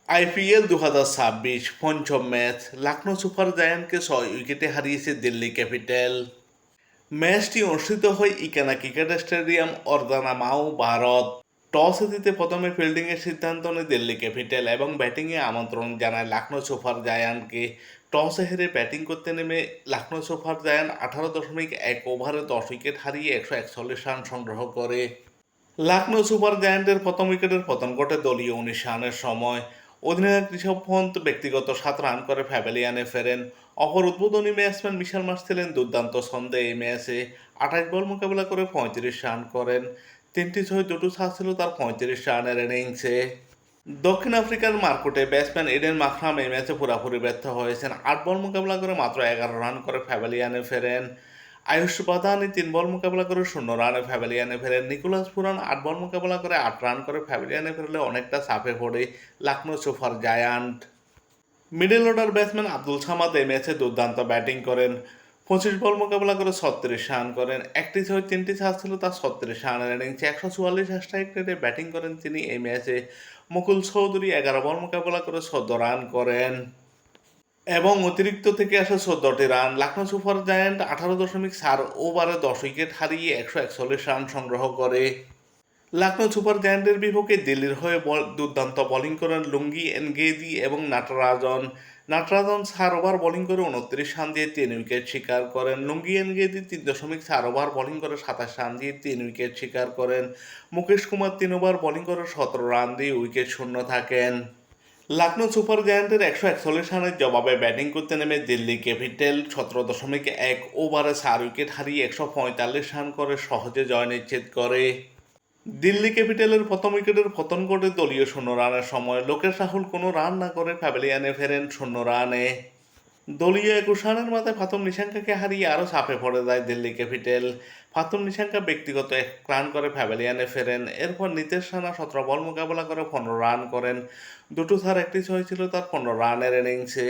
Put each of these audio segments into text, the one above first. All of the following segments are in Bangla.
আইপিএল 2026 পঞ্চম ম্যাচ লখনৌ সুপার জায়ান্টকে 6 উইকেটে হারিয়েছে দিল্লি ক্যাপিটাল। ম্যাচটি অনুষ্ঠিত হয় ইকানা ক্রিকেট স্টেডিয়াম, অর্দানামাউ, ভারত। টসে জিতে প্রথমে ফিল্ডিংয়ের সিদ্ধান্ত নেয় দিল্লি ক্যাপিটাল এবং ব্যাটিংয়ে আমন্ত্রণ জানায় লখনৌ সুপার জায়ান্টকে। টসে হেরে ব্যাটিং করতে নেমে লখনৌ সুপার জায়ান্ট 18.1 ওভারে 10 উইকেট হারিয়ে 141 রান সংগ্রহ করে। লখনৌ সুপার জায়ান্টের প্রথম উইকেটের পতন ঘটে দলীয় 19 রানের সময়। অধিনায়ক ঋষভ পন্ত ব্যক্তিগত 7 রান করে প্যাভিলিয়নে ফেরেন। অপর উদ্বোধনী ব্যাটসম্যান মিশেল মার্শ ছিলেন দুর্দান্ত ছন্দে এই ম্যাচে। 28 বল মোকাবেলা করে 35 রান করেন। 3টি ছয়, 2টো ছাড়া ছিল তার 35 রানের ইনিংসে। দক্ষিণ আফ্রিকার মার্কুটে ব্যাটসম্যান এডেন মাকরাম এই ম্যাচে পুরোপুরি ব্যর্থ হয়েছেন। 8 বল মোকাবেলা করে মাত্র 11 রান করে প্যাভিলিয়নে ফেরেন। আয়ুষ বাদানি 3 বল মোকাবেলা করে 0 রানে প্যাভিলিয়নে ফেরেন। নিকোলাস পুরান 8 বল মোকাবেলা করে 8 রান করে প্যাভিলিয়নে ফেরলে অনেকটা চাপে পড়ে Lucknow super giant. Middle order batsman Abdul Samad এই ম্যাচে দুর্দান্ত ব্যাটিং করেন। 25 বল মোকাবেলা করে 36 রান করেন। 1টি ছয়, 3টি ছাড়া ছিল তার 36 রানের ইনিংসে। 144 স্ট্রাইক রেটে ব্যাটিং করেন তিনি এই ম্যাচে। মুকুল চৌধুরী 11 বল মোকাবেলা করে 14 রান করেন এবং অতিরিক্ত থেকে আসে 14টি রান। লখনৌ সুপার জায়ান্ট 18.4 ওভারে 10 উইকেট হারিয়ে 141 রান সংগ্রহ করে। লখনৌ সুপার জায়ান্টের বিপক্ষে দিল্লির হয়ে দুর্দান্ত বোলিং করেন লুঙ্গি এনগেজি এবং নাটরাজন। নাটরাজন 4 ওভার বোলিং করে 29 রান দিয়ে 3 উইকেট শিকার করেন। লুঙ্গি এনগেজি 3.4 ওভার বোলিং করে 27 রান দিয়ে 3 উইকেট শিকার করেন। মুকেশ কুমার 3 ওভার বোলিং করে 17 রান দিয়ে উইকেট শূন্য থাকেন। লখনৌ সুপার জায়ান্টের 141 রানের জবাবে ব্যাটিং করতে নেমে দিল্লি ক্যাপিটাল 17.1 ওভারে 4 উইকেট হারিয়ে 145 রান করে সহজে জয় নিশ্চিত করে। দিল্লি ক্যাপিটালের প্রথম উইকেটের পতন ঘটে দলীয় 0 রানের সময়। লোকেশ রাহুল কোনো রান না করে প্যাভিলিয়নে ফেরেন 0 রানে। দলীয় 21 রানের মাথায় ফাতুম নিশাঙ্কাকে হারিয়ে আরও চাপে পড়ে যায় দিল্লি ক্যাপিটাল। ফাতুম নিশাঙ্কা ব্যক্তিগত 1 রান করে প্যাভিলিয়নে ফেরেন। এরপর নিতেশ রানা 17 বল মোকাবেলা করে 15 রান করেন। 2টো ছাড়া 1টি ছয় ছিল তার 15 রানের ইনিংসে।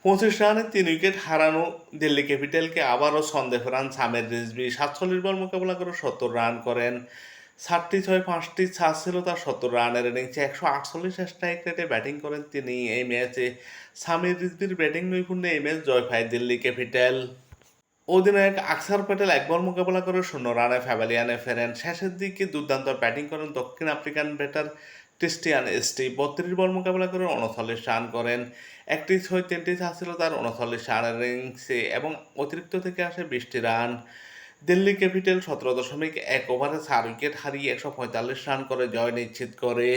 25 রানে 3 উইকেট হারানো দিল্লি ক্যাপিটালকে আবারও ছন্দে ফেরান সামির রিজভী। 47 বল মোকাবেলা করে 70 রান করেন। 7টি ছয়, 5টি ছাড় ছিল তার 70 রানের ইনিংসে। 148 স্ট্রাইক রেটে ব্যাটিং করেন তিনি এই ম্যাচে। সামির রিজভীর ব্যাটিং নৈপুণ্যে এই ম্যাচ জয় পায় দিল্লি ক্যাপিটাল। অধিনায়ক আকসার প্যাটেল 1 বল মোকাবেলা করে 0 রানে প্যাভিলিয়নে ফেরেন। শেষের দিকে দুর্দান্ত ব্যাটিং করেন দক্ষিণ আফ্রিকান ব্যাটার ক্রিস্টিয়ান স্টিভ। 32 বল মোকাবেলা করে 39 রান করেন। 1টি ছয়, 3টি ছাড়া ছিল তার 39 রানের ইনিংসে এবং অতিরিক্ত থেকে আসে 20টি রান। দিল্লি ক্যাপিটাল 17.1 ওভারে 4 উইকেট হারিয়ে 145 রান করে জয় নিশ্চিত করে।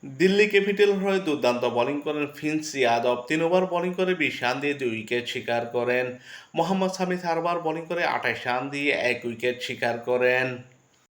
দিল্লি ক্যাপিটাল হয়ে দুর্দান্ত বোলিং করেন প্রিন্স ইয়াদব। 3 ওভার বোলিং করে 20 রান দিয়ে 2 উইকেট শিকার করেন। মোহাম্মদ শামি 4 ওভার বোলিং করে 28 রান দিয়ে 1 উইকেট শিকার করেন।